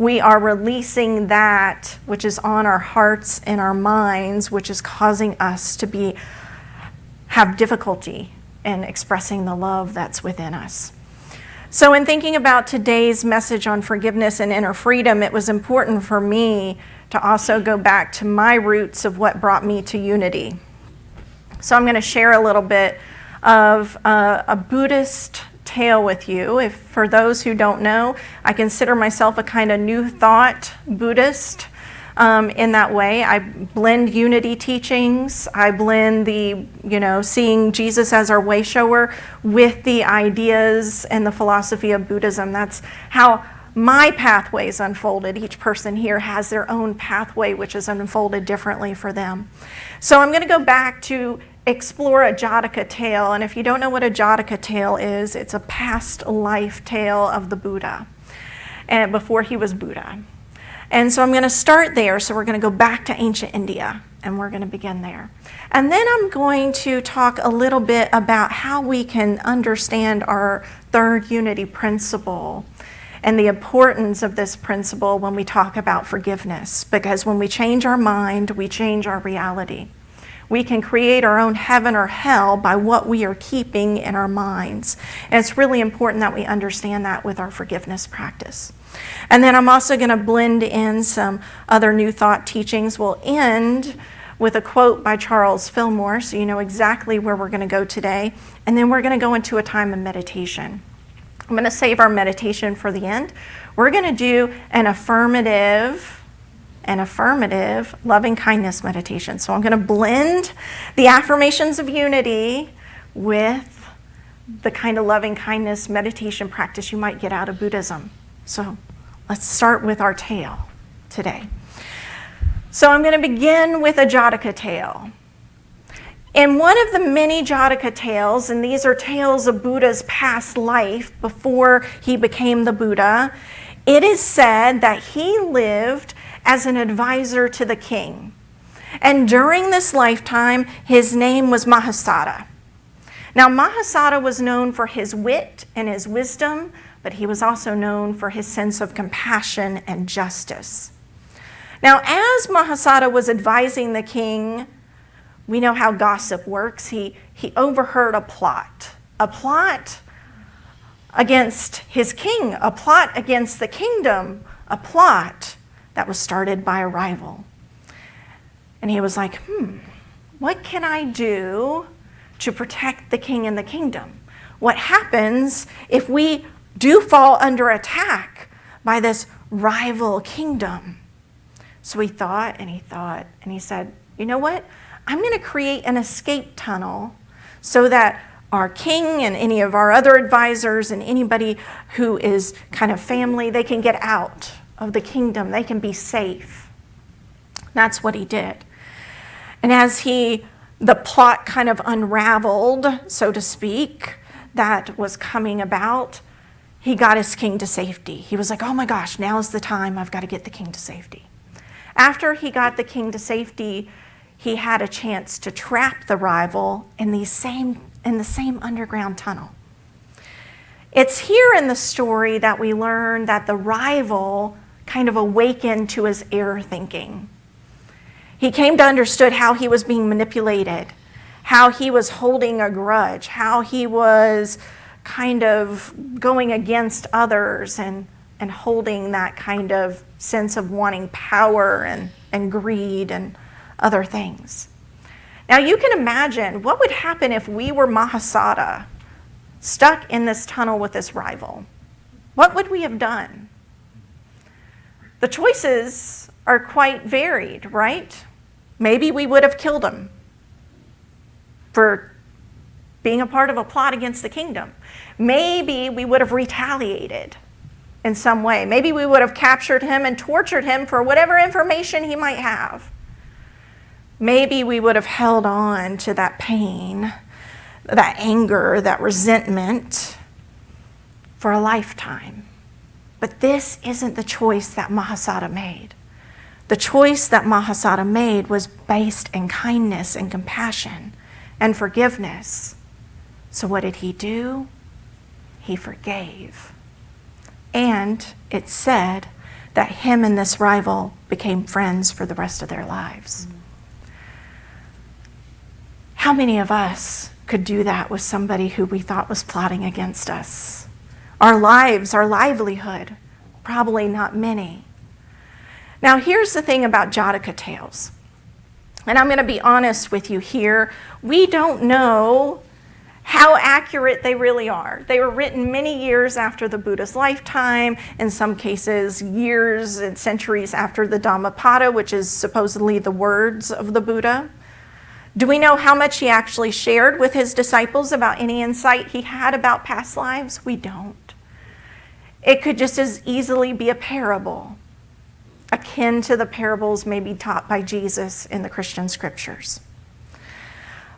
we are releasing that which is on our hearts and our minds, which is causing us to have difficulty in expressing the love that's within us. So in thinking about today's message on forgiveness and inner freedom, it was important for me to also go back to my roots of what brought me to unity. So I'm going to share a little bit of a Buddhist tale with you. For those who don't know, I consider myself a kind of New Thought Buddhist. In that way, I blend unity teachings. I blend seeing Jesus as our way shower with the ideas and the philosophy of Buddhism. That's how my pathways unfolded. Each person here has their own pathway, which is unfolded differently for them. So I'm going to go back to explore a Jataka tale. And if you don't know what a Jataka tale is, it's a past life tale of the Buddha, and before he was Buddha. And so I'm going to start there. So we're going to go back to ancient India, and we're going to begin there. And then I'm going to talk a little bit about how we can understand our third unity principle and the importance of this principle when we talk about forgiveness. Because when we change our mind, we change our reality. We can create our own heaven or hell by what we are keeping in our minds. And it's really important that we understand that with our forgiveness practice. And then I'm also going to blend in some other New Thought teachings. We'll end with a quote by Charles Fillmore, so you know exactly where we're going to go today. And then we're going to go into a time of meditation. I'm going to save our meditation for the end. We're going to do an affirmative loving kindness meditation. So I'm going to blend the affirmations of unity with the kind of loving kindness meditation practice you might get out of Buddhism. So let's start with our tale today. So I'm going to begin with a Jataka tale. In one of the many Jataka tales, and these are tales of Buddha's past life before he became the Buddha, it is said that he lived as an advisor to the king. And during this lifetime, his name was Mahasada. Now, Mahasada was known for his wit and his wisdom, but he was also known for his sense of compassion and justice. Now, as Mahasada was advising the king, we know how gossip works. He overheard a plot against his king, a plot against the kingdom, a plot that was started by a rival. And he was like, what can I do to protect the king and the kingdom? What happens if we do fall under attack by this rival kingdom? So he thought, and he said, you know what? I'm going to create an escape tunnel so that our king and any of our other advisors and anybody who is kind of family, they can get out of the kingdom. They can be safe. That's what he did. And as the plot kind of unraveled, so to speak, that was coming about, he got his king to safety. He was like, oh my gosh, now's the time. I've got to get the king to safety. After he got the king to safety, he had a chance to trap the rival in the same underground tunnel. It's here in the story that we learn that the rival kind of awakened to his error thinking. He came to understand how he was being manipulated, how he was holding a grudge, how he was kind of going against others and holding that kind of sense of wanting power and greed and other things. Now you can imagine what would happen if we were Mahasada, stuck in this tunnel with this rival. What would we have done? The choices are quite varied, right? Maybe we would have killed him for being a part of a plot against the kingdom. Maybe we would have retaliated in some way. Maybe we would have captured him and tortured him for whatever information he might have. Maybe we would have held on to that pain, that anger, that resentment for a lifetime. But this isn't the choice that Mahasada made. The choice that Mahasada made was based in kindness and compassion and forgiveness. So what did he do? He forgave. And it said that him and this rival became friends for the rest of their lives. How many of us could do that with somebody who we thought was plotting against us? Our lives, our livelihood, probably not many. Now, here's the thing about Jataka tales. And I'm going to be honest with you here. We don't know how accurate they really are. They were written many years after the Buddha's lifetime, in some cases years and centuries after the Dhammapada, which is supposedly the words of the Buddha. Do we know how much he actually shared with his disciples about any insight he had about past lives? We don't. It could just as easily be a parable, akin to the parables maybe taught by Jesus in the Christian scriptures.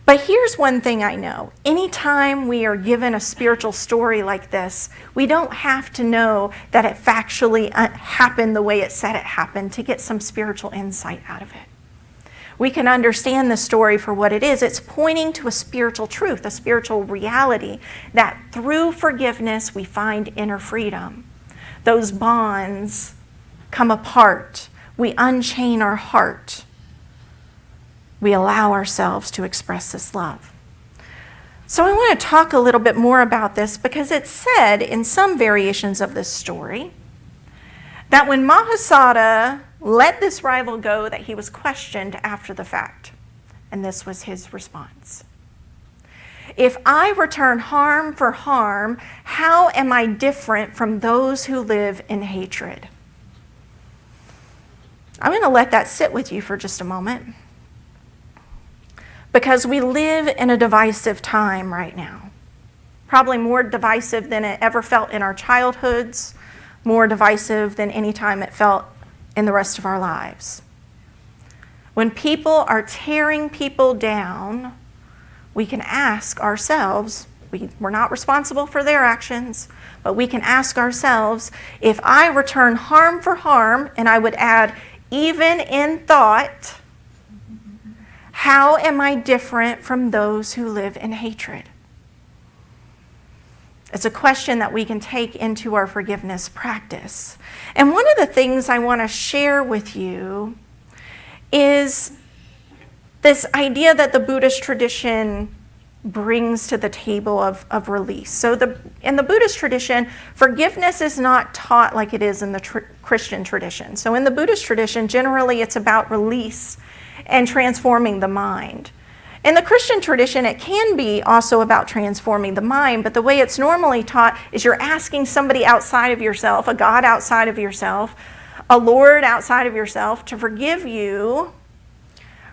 But here's one thing I know. Anytime we are given a spiritual story like this, we don't have to know that it factually happened the way it said it happened to get some spiritual insight out of it. We can understand the story for what it is. It's pointing to a spiritual truth, a spiritual reality, that through forgiveness we find inner freedom. Those bonds come apart. We unchain our heart. We allow ourselves to express this love. So I want to talk a little bit more about this because it's said in some variations of this story that when Mahasada let this rival go, that he was questioned after the fact. And this was his response. If I return harm for harm, how am I different from those who live in hatred? I'm going to let that sit with you for just a moment. Because we live in a divisive time right now. Probably more divisive than it ever felt in our childhoods, more divisive than any time it felt in the rest of our lives. When people are tearing people down, we can ask ourselves, we're not responsible for their actions, but we can ask ourselves, if I return harm for harm, and I would add, even in thought, how am I different from those who live in hatred? It's a question that we can take into our forgiveness practice. And one of the things I want to share with you is this idea that the Buddhist tradition brings to the table of release. So in the Buddhist tradition, forgiveness is not taught like it is in the Christian tradition. So in the Buddhist tradition, generally it's about release and transforming the mind. In the Christian tradition, it can be also about transforming the mind, but the way it's normally taught is you're asking somebody outside of yourself, a God outside of yourself, a Lord outside of yourself to forgive you,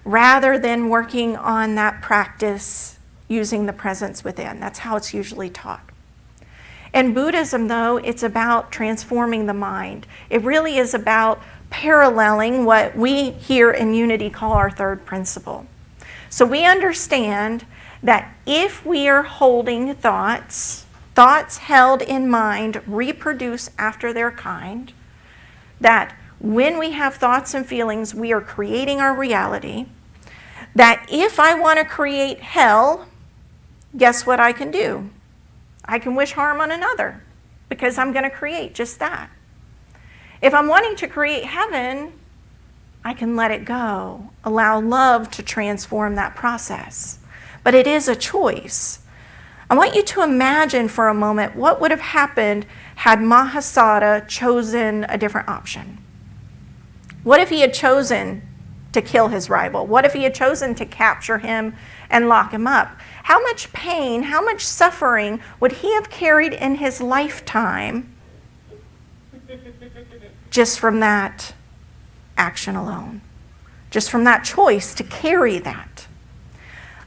rather than working on that practice using the presence within. That's how it's usually taught. In Buddhism, though, it's about transforming the mind. It really is about paralleling what we here in Unity call our third principle. So we understand that if we are holding thoughts held in mind reproduce after their kind, that when we have thoughts and feelings, we are creating our reality, that if I want to create hell, guess what I can do? I can wish harm on another because I'm going to create just that. If I'm wanting to create heaven, I can let it go, allow love to transform that process. But it is a choice. I want you to imagine for a moment what would have happened had Mahasada chosen a different option. What if he had chosen to kill his rival? What if he had chosen to capture him and lock him up? How much pain, how much suffering would he have carried in his lifetime just from that action alone, just from that choice to carry that?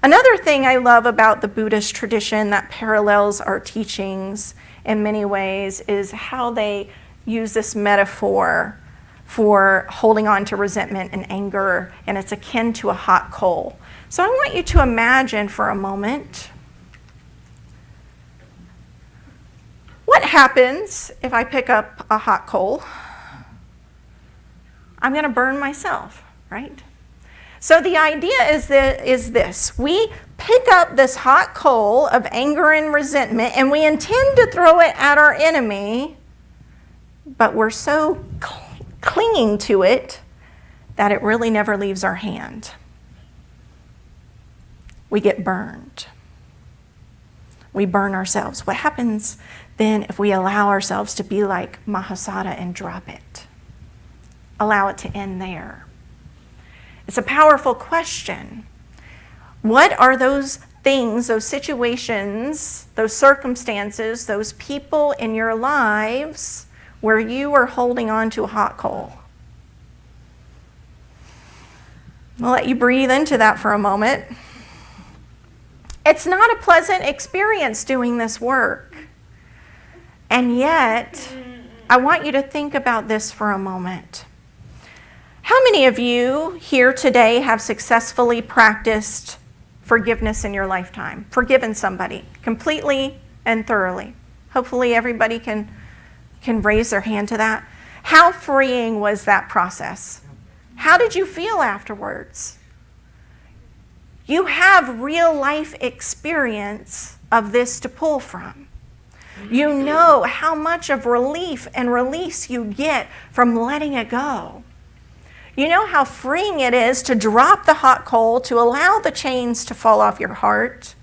Another thing I love about the Buddhist tradition that parallels our teachings in many ways is how they use this metaphor for holding on to resentment and anger, and it's akin to a hot coal. So I want you to imagine for a moment, what happens if I pick up a hot coal? I'm going to burn myself, right? So the idea is this. We pick up this hot coal of anger and resentment, and we intend to throw it at our enemy, but we're so clinging to it that it really never leaves our hand. We get burned. We burn ourselves. What happens then if we allow ourselves to be like Mahasada and drop it? Allow it to end there. It's a powerful question. What are those things, those situations, those circumstances, those people in your lives where you are holding on to a hot coal? I'll let you breathe into that for a moment. It's not a pleasant experience doing this work. And yet, I want you to think about this for a moment. How many of you here today have successfully practiced forgiveness in your lifetime? Forgiven somebody completely and thoroughly? Hopefully everybody can raise their hand to that. How freeing was that process? How did you feel afterwards? You have real life experience of this to pull from. You know how much of relief and release you get from letting it go. You know how freeing it is to drop the hot coal, to allow the chains to fall off your heart,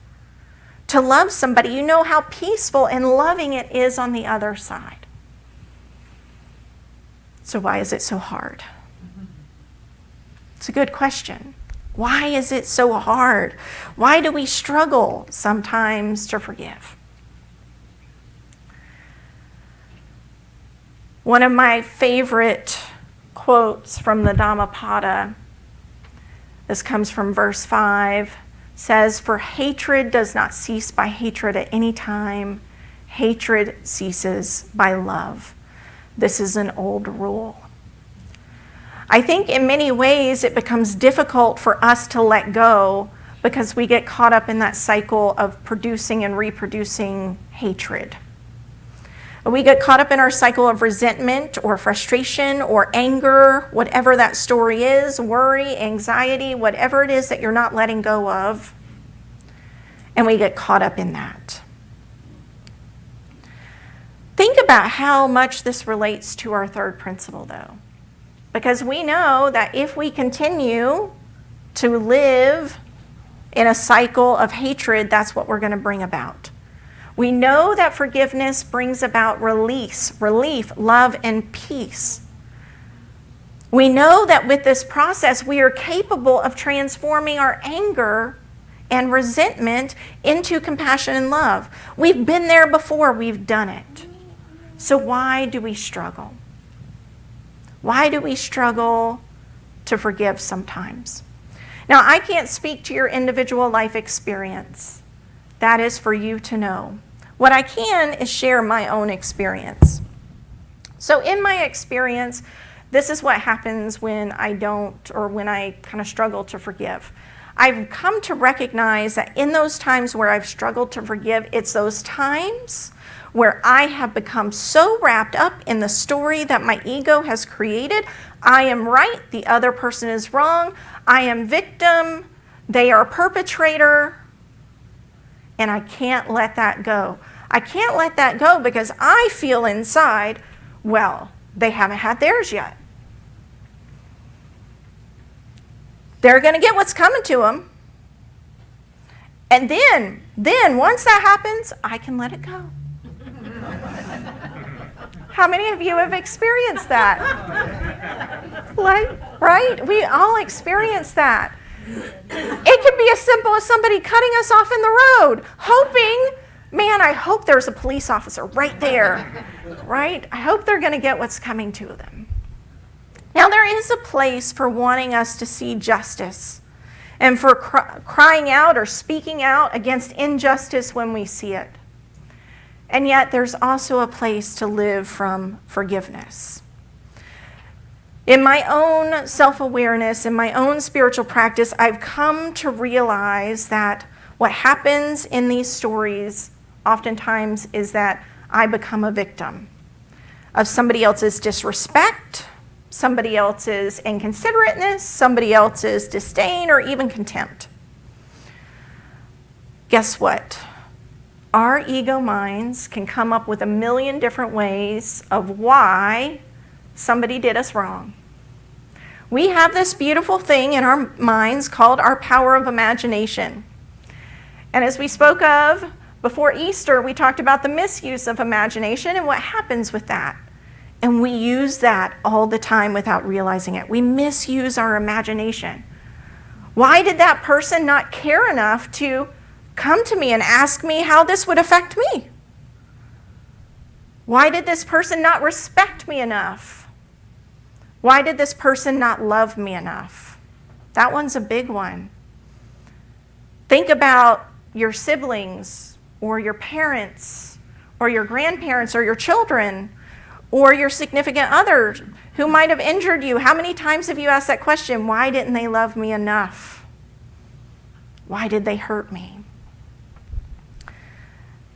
to love somebody. You know how peaceful and loving it is on the other side. So why is it so hard? It's a good question. Why is it so hard? Why do we struggle sometimes to forgive? One of my favorite quotes from the Dhammapada, this comes from verse 5, says, "For hatred does not cease by hatred at any time. Hatred ceases by love. This is an old rule." I think in many ways it becomes difficult for us to let go because we get caught up in that cycle of producing and reproducing hatred. We get caught up in our cycle of resentment or frustration or anger, whatever that story is, worry, anxiety, whatever it is that you're not letting go of, and we get caught up in that. Think about how much this relates to our third principle, though. Because we know that if we continue to live in a cycle of hatred, that's what we're going to bring about. We know that forgiveness brings about release, relief, love, and peace. We know that with this process, we are capable of transforming our anger and resentment into compassion and love. We've been there before, we've done it. So why do we struggle? Why do we struggle to forgive sometimes? Now, I can't speak to your individual life experience. That is for you to know. What I can is share my own experience. So in my experience, this is what happens when I don't, or when I kind of struggle to forgive. I've come to recognize that in those times where I've struggled to forgive, it's those times where I have become so wrapped up in the story that my ego has created. I am right, the other person is wrong, I am victim, they are perpetrator, and I can't let that go. I can't let that go because I feel inside, well, they haven't had theirs yet. They're going to get what's coming to them. And then once that happens, I can let it go. How many of you have experienced that? Right? We all experience that. It could be as simple as somebody cutting us off in the road, hoping, man, I hope there's a police officer right there, right? I hope they're going to get what's coming to them. Now, there is a place for wanting us to see justice and for crying out or speaking out against injustice when we see it. And yet there's also a place to live from forgiveness. In my own self-awareness, in my own spiritual practice, I've come to realize that what happens in these stories oftentimes is that I become a victim of somebody else's disrespect, somebody else's inconsiderateness, somebody else's disdain, or even contempt. Guess what? Our ego minds can come up with a million different ways of why somebody did us wrong. We have this beautiful thing in our minds called our power of imagination. And as we spoke of before Easter, we talked about the misuse of imagination and what happens with that. And we use that all the time without realizing it. We misuse our imagination. Why did that person not care enough to come to me and ask me how this would affect me? Why did this person not respect me enough? Why did this person not love me enough? That one's a big one. Think about your siblings or your parents or your grandparents or your children or your significant others who might have injured you. How many times have you asked that question? Why didn't they love me enough? Why did they hurt me?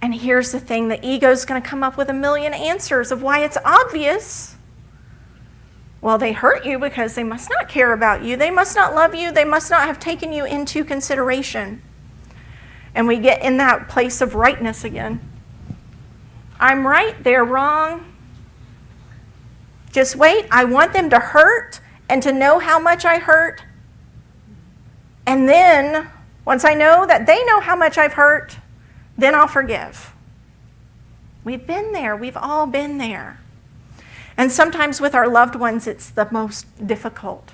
And here's the thing, the ego's going to come up with a million answers of why it's obvious. Well, they hurt you because they must not care about you. They must not love you. They must not have taken you into consideration. And we get in that place of rightness again. I'm right, they're wrong. Just wait, I want them to hurt and to know how much I hurt. And then, once I know that they know how much I've hurt, then I'll forgive. We've been there. We've all been there. And sometimes with our loved ones, it's the most difficult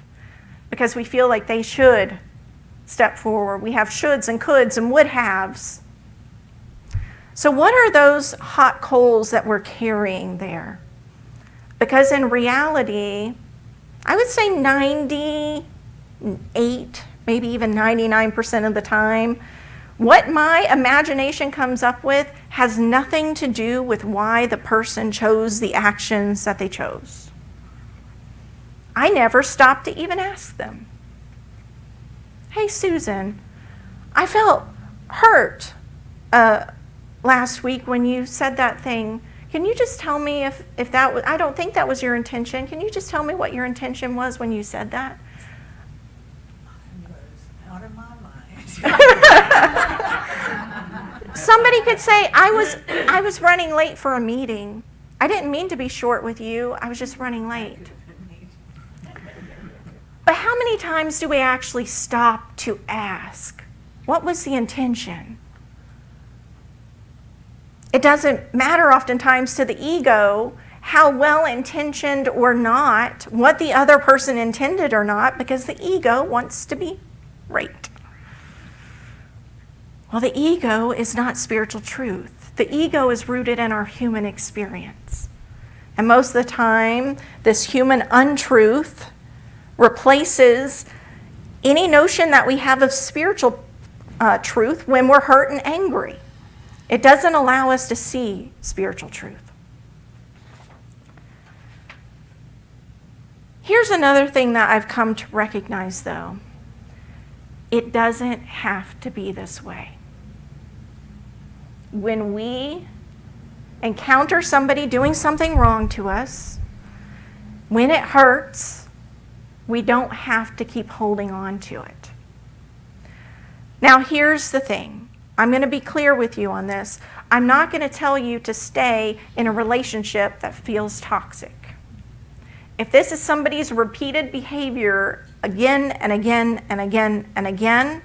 because we feel like they should step forward. We have shoulds and coulds and would haves. So what are those hot coals that we're carrying there? Because in reality, I would say 98, maybe even 99% of the time, what my imagination comes up with has nothing to do with why the person chose the actions that they chose. I never stopped to even ask them. Hey, Susan, I felt hurt last week when you said that thing. Can you just tell me if that was, I don't think that was your intention. Can you just tell me what your intention was when you said that? It was out of my mind. Somebody could say, I was running late for a meeting. I didn't mean to be short with you. I was just running late. But how many times do we actually stop to ask, what was the intention? It doesn't matter oftentimes to the ego how well-intentioned or not, what the other person intended or not, because the ego wants to be right. Well, the ego is not spiritual truth. The ego is rooted in our human experience. And most of the time, this human untruth replaces any notion that we have of spiritual truth when we're hurt and angry. It doesn't allow us to see spiritual truth. Here's another thing that I've come to recognize, though. It doesn't have to be this way. When we encounter somebody doing something wrong to us, when it hurts, we don't have to keep holding on to it. Now, here's the thing. I'm going to be clear with you on this. I'm not going to tell you to stay in a relationship that feels toxic. If this is somebody's repeated behavior again and again and again and again,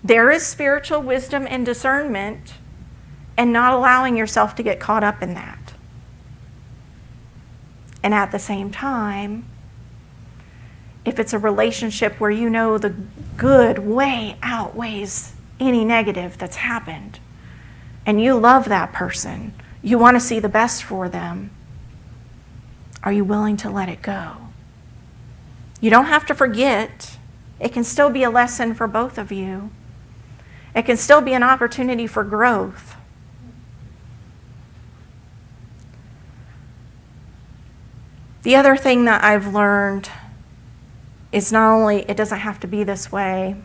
there is spiritual wisdom and discernment and not allowing yourself to get caught up in that. And at the same time, if it's a relationship where you know the good way outweighs any negative that's happened, and you love that person, you want to see the best for them, are you willing to let it go? You don't have to forget. It can still be a lesson for both of you. It can still be an opportunity for growth. The other thing that I've learned is not only it doesn't have to be this way,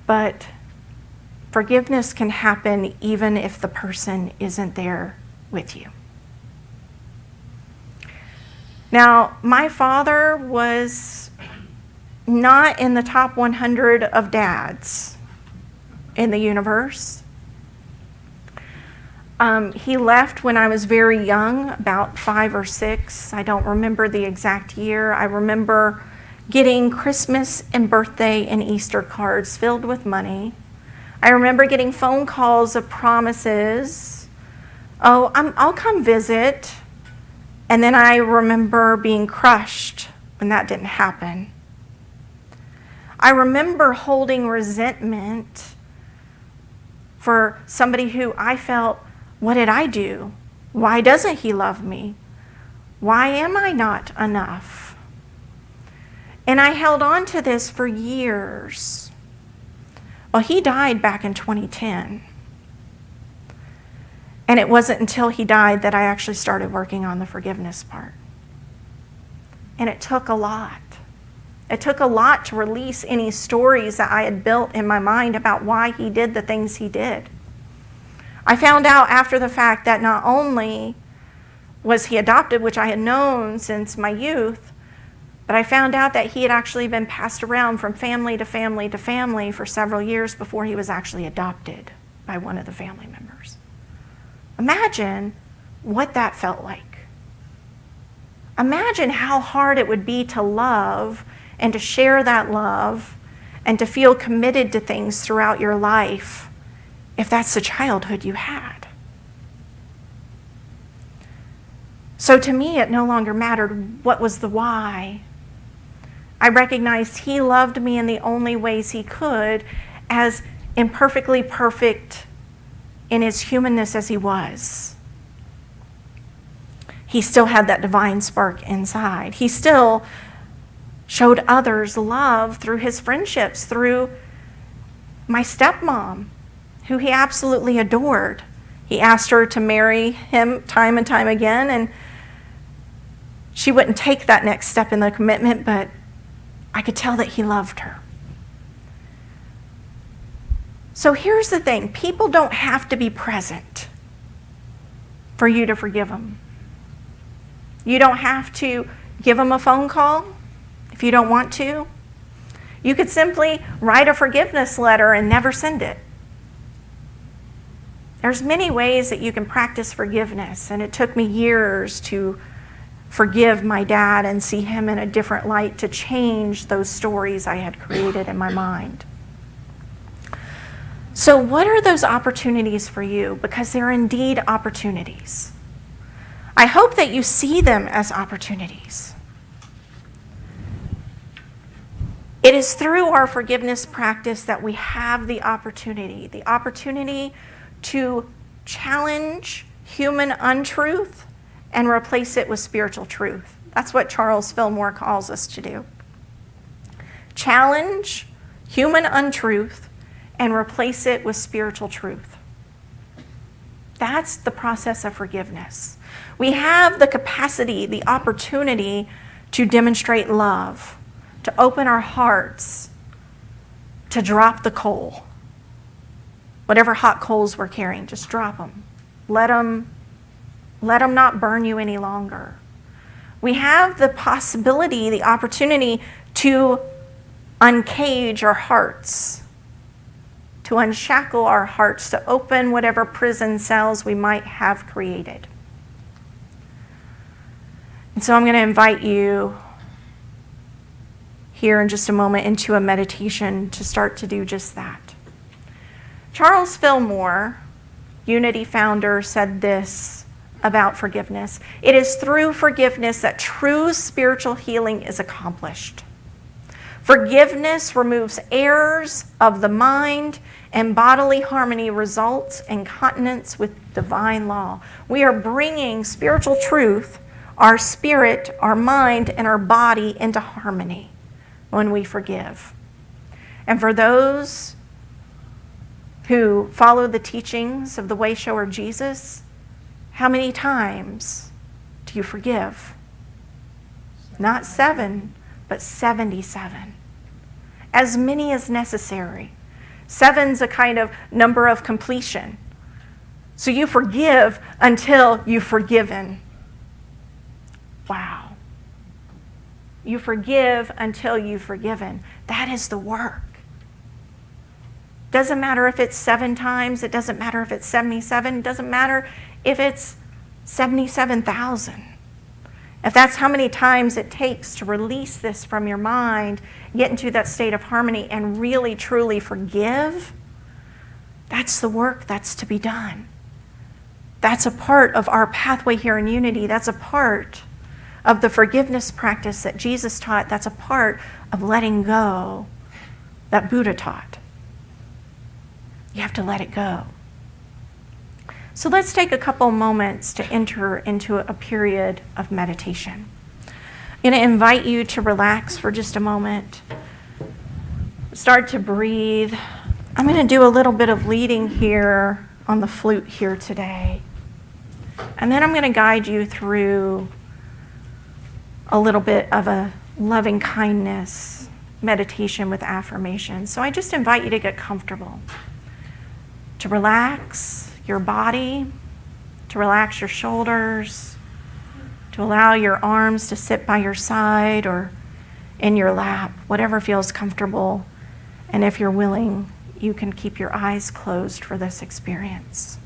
but forgiveness can happen even if the person isn't there with you. Now, my father was not in the top 100 of dads in the universe. He left when I was very young, about 5 or 6. I don't remember the exact year. I remember getting Christmas and birthday and Easter cards filled with money. I remember getting phone calls of promises. Oh, I'll come visit. And then I remember being crushed when that didn't happen. I remember holding resentment for somebody who I felt, what did I do? Why doesn't he love me? Why am I not enough? And I held on to this for years. Well, he died back in 2010. And it wasn't until he died that I actually started working on the forgiveness part. And it took a lot. It took a lot to release any stories that I had built in my mind about why he did the things he did. I found out after the fact that not only was he adopted, which I had known since my youth, but I found out that he had actually been passed around from family to family to family for several years before he was actually adopted by one of the family members. Imagine what that felt like. Imagine how hard it would be to love and to share that love and to feel committed to things throughout your life if that's the childhood you had. So to me, it no longer mattered what was the why. I recognized he loved me in the only ways he could, as imperfectly perfect in his humanness as he was. He still had that divine spark inside. He still showed others love through his friendships, through my stepmom, who he absolutely adored. He asked her to marry him time and time again, and she wouldn't take that next step in the commitment, but I could tell that he loved her. So here's the thing. People don't have to be present for you to forgive them. You don't have to give them a phone call if you don't want to. You could simply write a forgiveness letter and never send it. There's many ways that you can practice forgiveness, and it took me years to forgive my dad and see him in a different light, to change those stories I had created in my mind. So what are those opportunities for you? Because they're indeed opportunities. I hope that you see them as opportunities. It is through our forgiveness practice that we have the opportunity to challenge human untruth and replace it with spiritual truth. That's what Charles Fillmore calls us to do. Challenge human untruth and replace it with spiritual truth. That's the process of forgiveness. We have the capacity, the opportunity to demonstrate love, to open our hearts, to drop the coal. Whatever hot coals we're carrying, just drop them. Let them not burn you any longer. We have the possibility, the opportunity to uncage our hearts, to unshackle our hearts, to open whatever prison cells we might have created. And so I'm going to invite you here in just a moment into a meditation to start to do just that. Charles Fillmore, Unity founder, said this about forgiveness. It is through forgiveness that true spiritual healing is accomplished. Forgiveness removes errors of the mind, and bodily harmony results in continence with divine law. We are bringing spiritual truth, our spirit, our mind, and our body into harmony when we forgive. And for those who follow the teachings of the way shower Jesus, how many times do you forgive? Not 7, but 77. As many as necessary. 7's a kind of number of completion. So you forgive until you've forgiven. Wow. You forgive until you've forgiven. That is the work. Doesn't matter if it's 7 times. It doesn't matter if it's 77. It doesn't matter if it's 77,000. If that's how many times it takes to release this from your mind, get into that state of harmony, and really, truly forgive, that's the work that's to be done. That's a part of our pathway here in unity. That's a part of the forgiveness practice that Jesus taught. That's a part of letting go that Buddha taught. You have to let it go. So let's take a couple moments to enter into a period of meditation. I'm going to invite you to relax for just a moment. Start to breathe. I'm going to do a little bit of leading here on the flute here today. And then I'm going to guide you through a little bit of a loving kindness meditation with affirmation. So I just invite you to get comfortable, to relax your body, to relax your shoulders, to allow your arms to sit by your side or in your lap, whatever feels comfortable. And if you're willing, you can keep your eyes closed for this experience.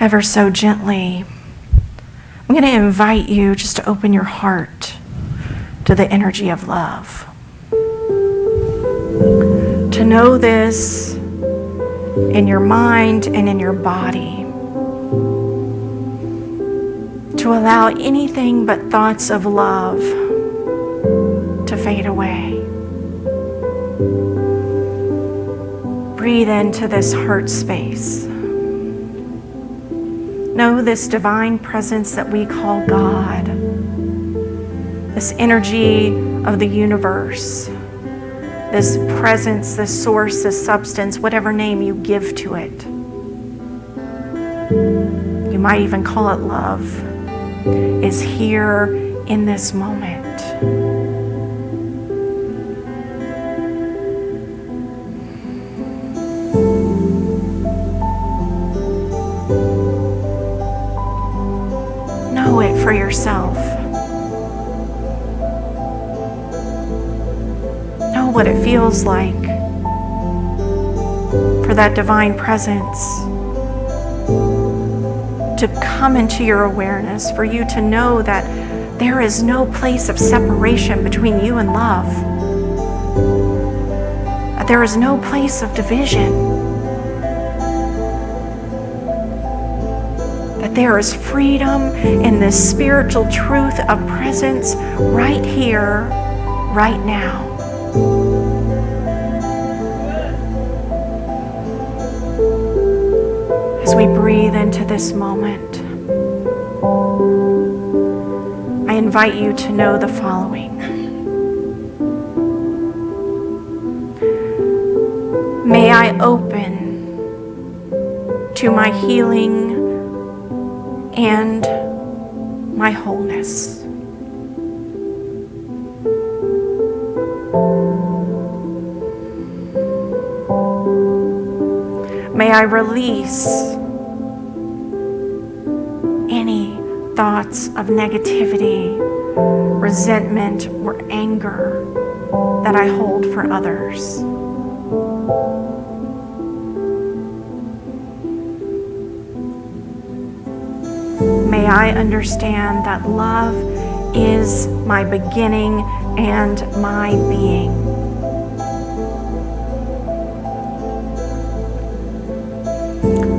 Ever so gently, I'm going to invite you just to open your heart to the energy of love. To know this in your mind and in your body. To allow anything but thoughts of love to fade away. Breathe into this heart space. Know this divine presence that we call God, this energy of the universe, this presence, this source, this substance, whatever name you give to it. You might even call it love, is here in this moment. Know it for yourself. Know what it feels like for that divine presence to come into your awareness, for you to know that there is no place of separation between you and love. That there is no place of division. That there is freedom in this spiritual truth of presence right here, right now. As we breathe into this moment, I invite you to know the following. May I open to my healing and my wholeness. May I release any thoughts of negativity, resentment, or anger that I hold for others. may I understand that love is my beginning and my being.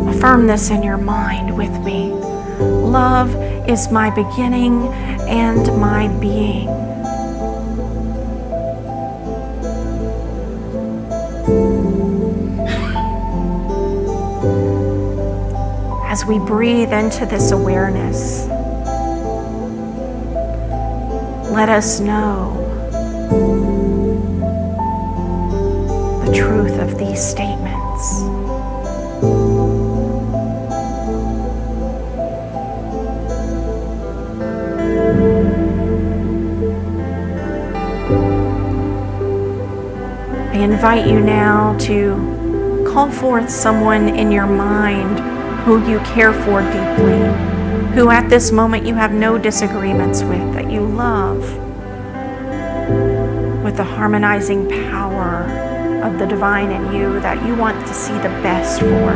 Affirm this in your mind with me. Love is my beginning and my being. As we breathe into this awareness, let us know the truth of these statements. I invite you now to call forth someone in your mind who you care for deeply, who at this moment you have no disagreements with, that you love with the harmonizing power of the divine in you, that you want to see the best for.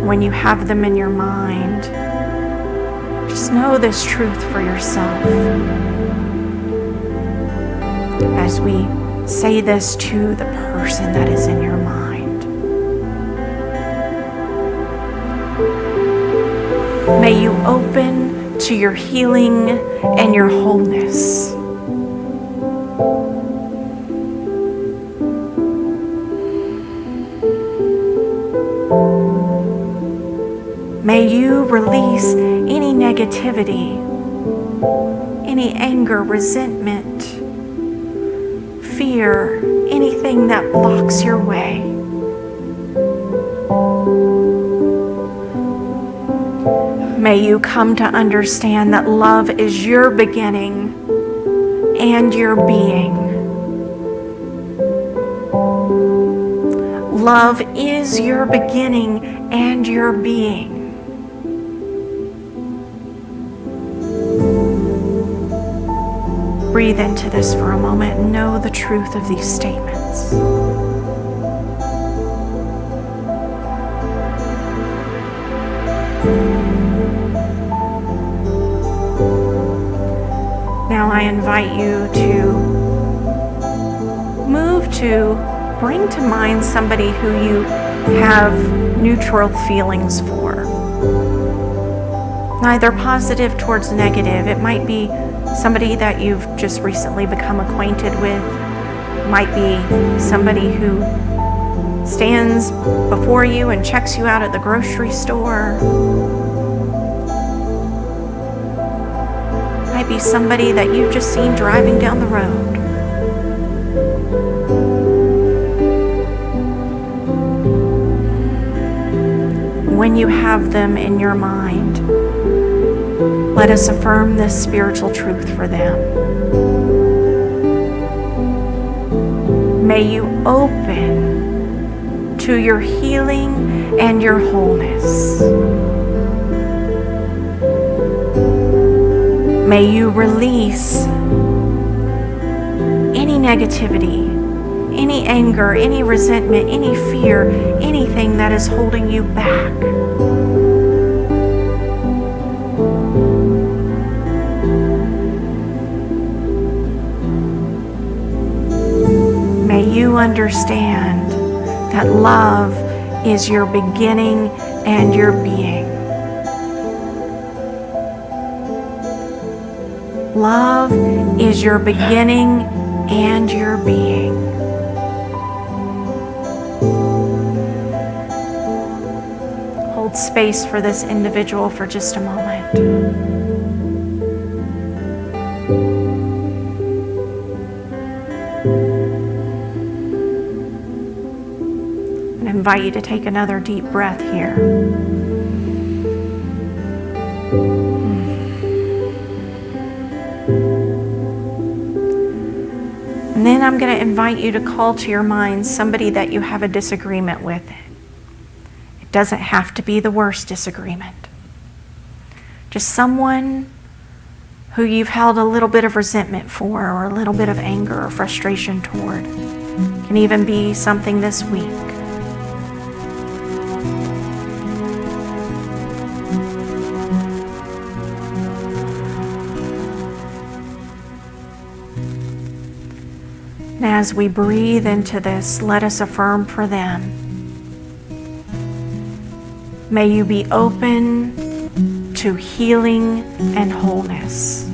When you have them in your mind, just know this truth for yourself. As we say this to the person that is in your mind. May you open to your healing and your wholeness. May you release any negativity, any anger, resentment, fear, anything that blocks your way. May you come to understand that love is your beginning and your being. Love is your beginning and your being. Breathe into this for a moment and know the truth of these statements. Now I invite you to move to bring to mind somebody who you have neutral feelings for. Neither positive towards negative. It might be somebody that you've just recently become acquainted with. Might be somebody who stands before you and checks you out at the grocery store. Might be somebody that you've just seen driving down the road. When you have them in your mind, let us affirm this spiritual truth for them. May you open to your healing and your wholeness. May you release any negativity, any anger, any resentment, any fear, anything that is holding you back. May you understand that love is your beginning and your being. Love is your beginning and your being. Hold space for this individual for just a moment. And invite you to take another deep breath here. And then I'm going to invite you to call to your mind somebody that you have a disagreement with. It doesn't have to be the worst disagreement. Just someone who you've held a little bit of resentment for, or a little bit of anger or frustration toward. It can even be something this week. as we breathe into this, let us affirm for them. May you be open to healing and wholeness.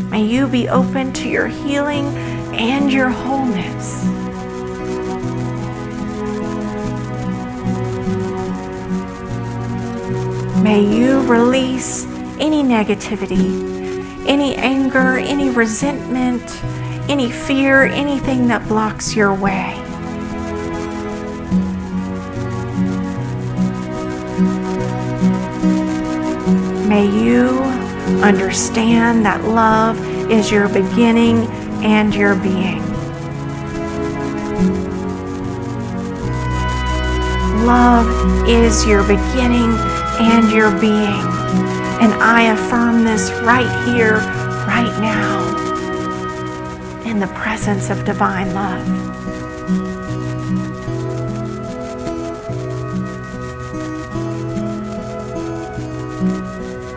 May you be open to your healing and your wholeness. May you release any negativity, any anger, any resentment, any fear, anything that blocks your way. May you understand that love is your beginning and your being. Love is your beginning and your being. And I affirm this right here, right now, in the presence of divine love.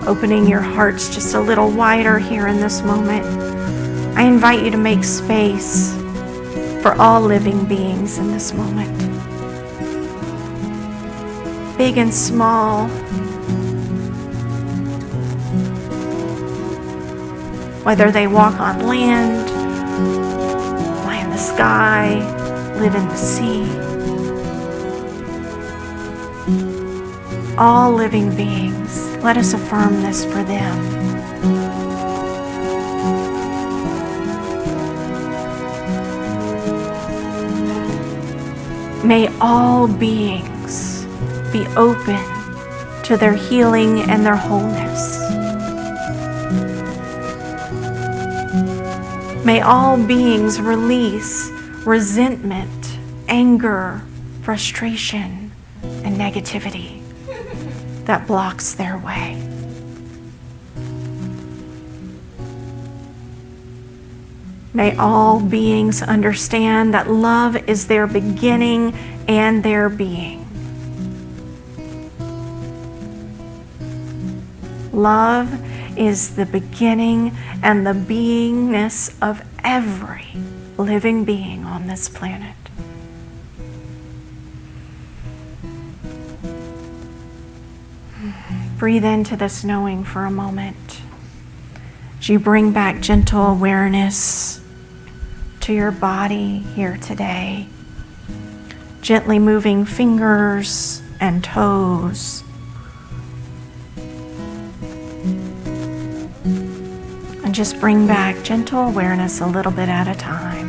Opening your hearts just a little wider here in this moment, I invite you to make space for all living beings in this moment. Big and small, whether they walk on land, fly in the sky, live in the sea. All living beings, let us affirm this for them. May all beings be open to their healing and their wholeness. May all beings release resentment, anger, frustration, and negativity that blocks their way. May all beings understand that love is their beginning and their being. Love is the beginning and the beingness of every living being on this planet. Breathe into this knowing for a moment. As you bring back gentle awareness to your body here today, gently moving fingers and toes, and just bring back gentle awareness a little bit at a time.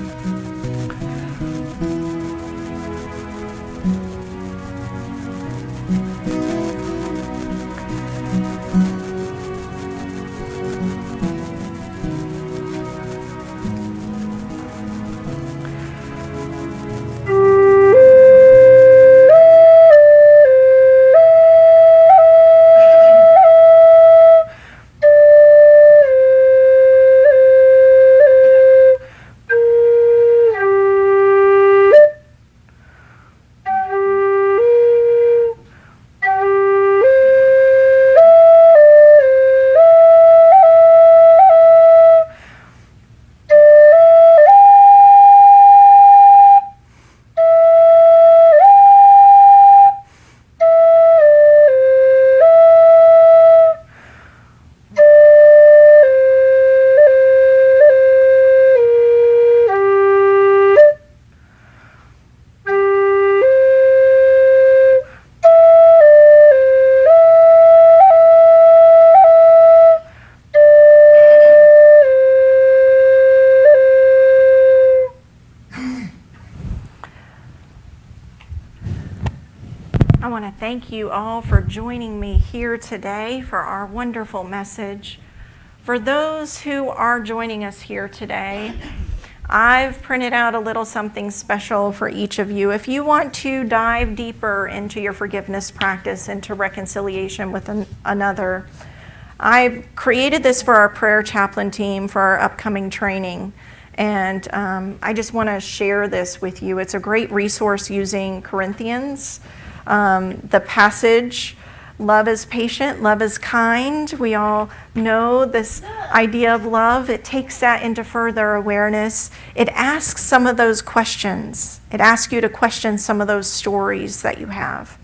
I want to thank you all for joining me here today for our wonderful message. For those who are joining us here today, I've printed out a little something special for each of you. If you want to dive deeper into your forgiveness practice, into reconciliation with another, I've created this for our prayer chaplain team for our upcoming training. And I just want to share this with you. It's a great resource using Corinthians, the passage Love is patient, love is kind. We all know this idea of love. It takes that into further awareness. It asks some of those questions. It asks you to question some of those stories that you have.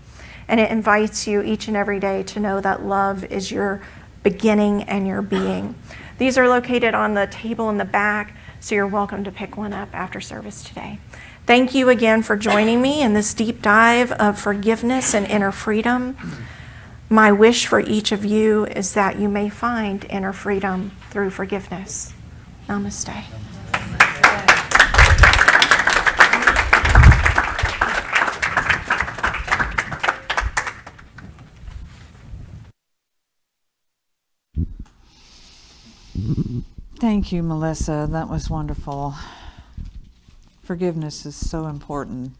And it invites you each and every day to know that love is your beginning and your being. These are located on the table in the back, so you're welcome to pick one up after service today. Thank you again for joining me in this deep dive of forgiveness and inner freedom. My wish for each of you is that you may find inner freedom through forgiveness. Namaste. Thank you, Melissa. That was wonderful. Forgiveness is so important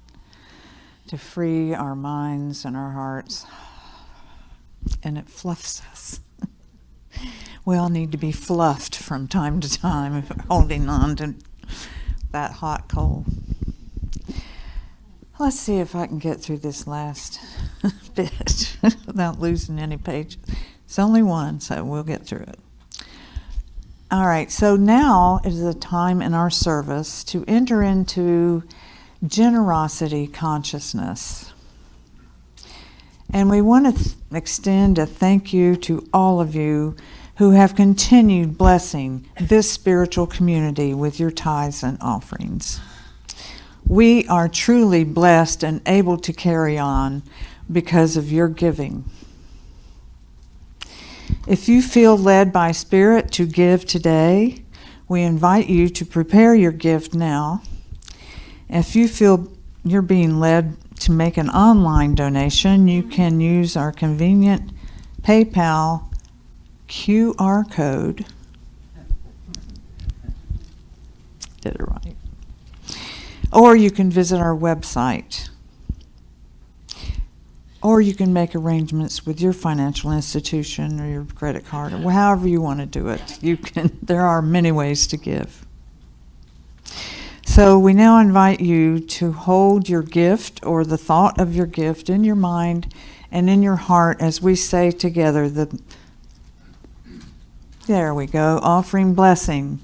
to free our minds and our hearts, and it fluffs us. We all need to be fluffed from time to time if we're holding on to that hot coal. Let's see if I can get through this last bit without losing any pages. It's only one, so we'll get through it. All right, so now is the time in our service to enter into generosity consciousness. And we want to extend a thank you to all of you who have continued blessing this spiritual community with your tithes and offerings. We are truly blessed and able to carry on because of your giving. If you feel led by Spirit to give today, we invite you to prepare your gift now. If you feel you're being led to make an online donation, you can use our convenient PayPal QR code. Did it right. Or you can visit our website. Or you can make arrangements with your financial institution or your credit card, or however you want to do it. There are many ways to give. So we now invite you to hold your gift or the thought of your gift in your mind and in your heart as we say together there we go, offering blessing.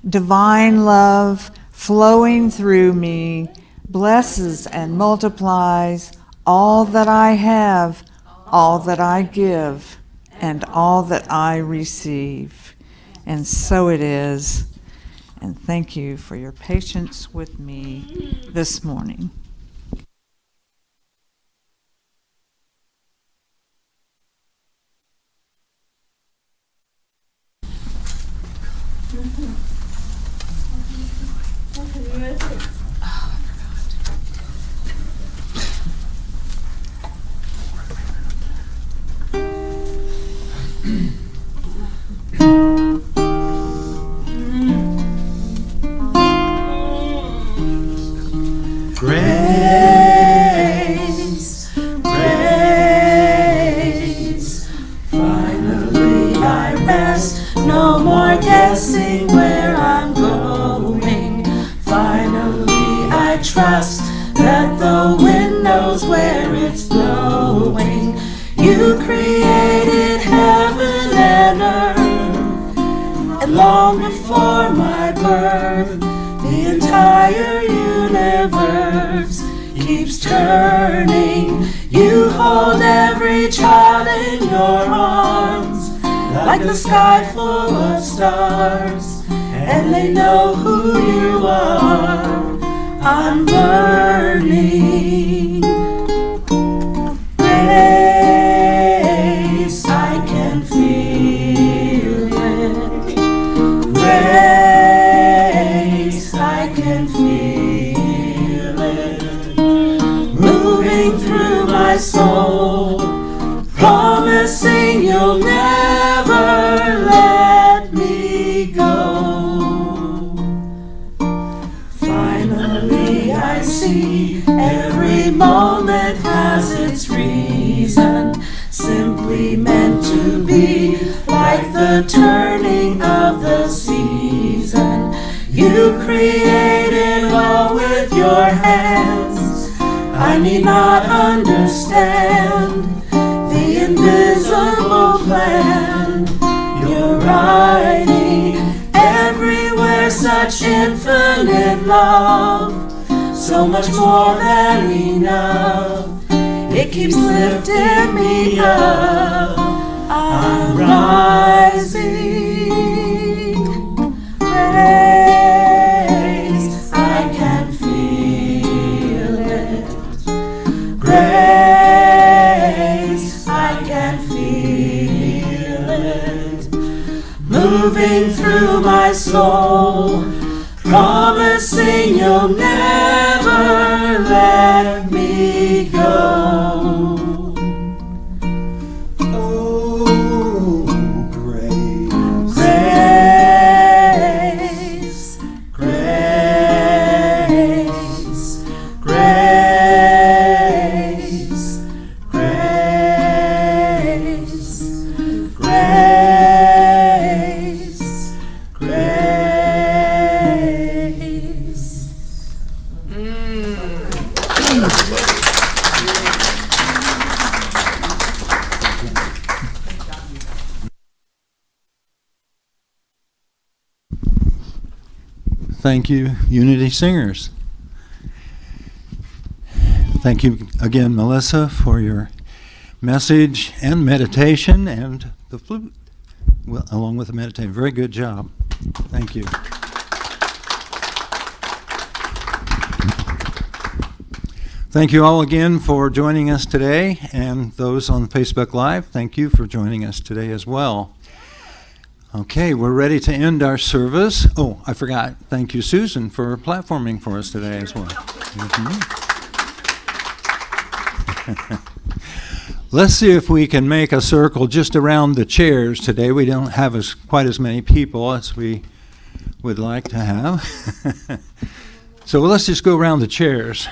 Divine love flowing through me blesses and multiplies all that I have, all that I give, and all that I receive. And so it is. And thank you for your patience with me this morning. Grace, grace, finally I rest, no more guessing where I'm going. Finally I trust that the wind knows where it's blowing. You created heaven and earth, and long before my birth, the entire universe keeps turning. You hold every child in your arms, like the sky full of stars, and they know who you are. I'm burning. Grace, I can feel it. Grace, I can feel it. Moving through my soul, promising you'll never let me go. Finally I see every moment has its reason, simply meant to be, like the turning of the season. You created all with your hands. I need not understand the invisible plan. You're writing everywhere such infinite love, so much more than enough. It keeps lifting me up. I'm rising. Grace, I can feel it. Grace, I can feel it. Moving through my soul, promising you'll never let me go. Oh, grace. Grace, grace, grace, grace, grace, grace. Thank you, Unity Singers. Thank you again, Melissa, for your message and meditation and the flute, well, along with the meditation. Very good job. Thank you. Thank you all again for joining us today, and those on Facebook Live, thank you for joining us today as well. Okay, we're ready to end our service. Oh, I forgot. Thank you, Susan, for platforming for us today as well. Let's see if we can make a circle just around the chairs today. We don't have quite as many people as we would like to have. So let's just go around the chairs.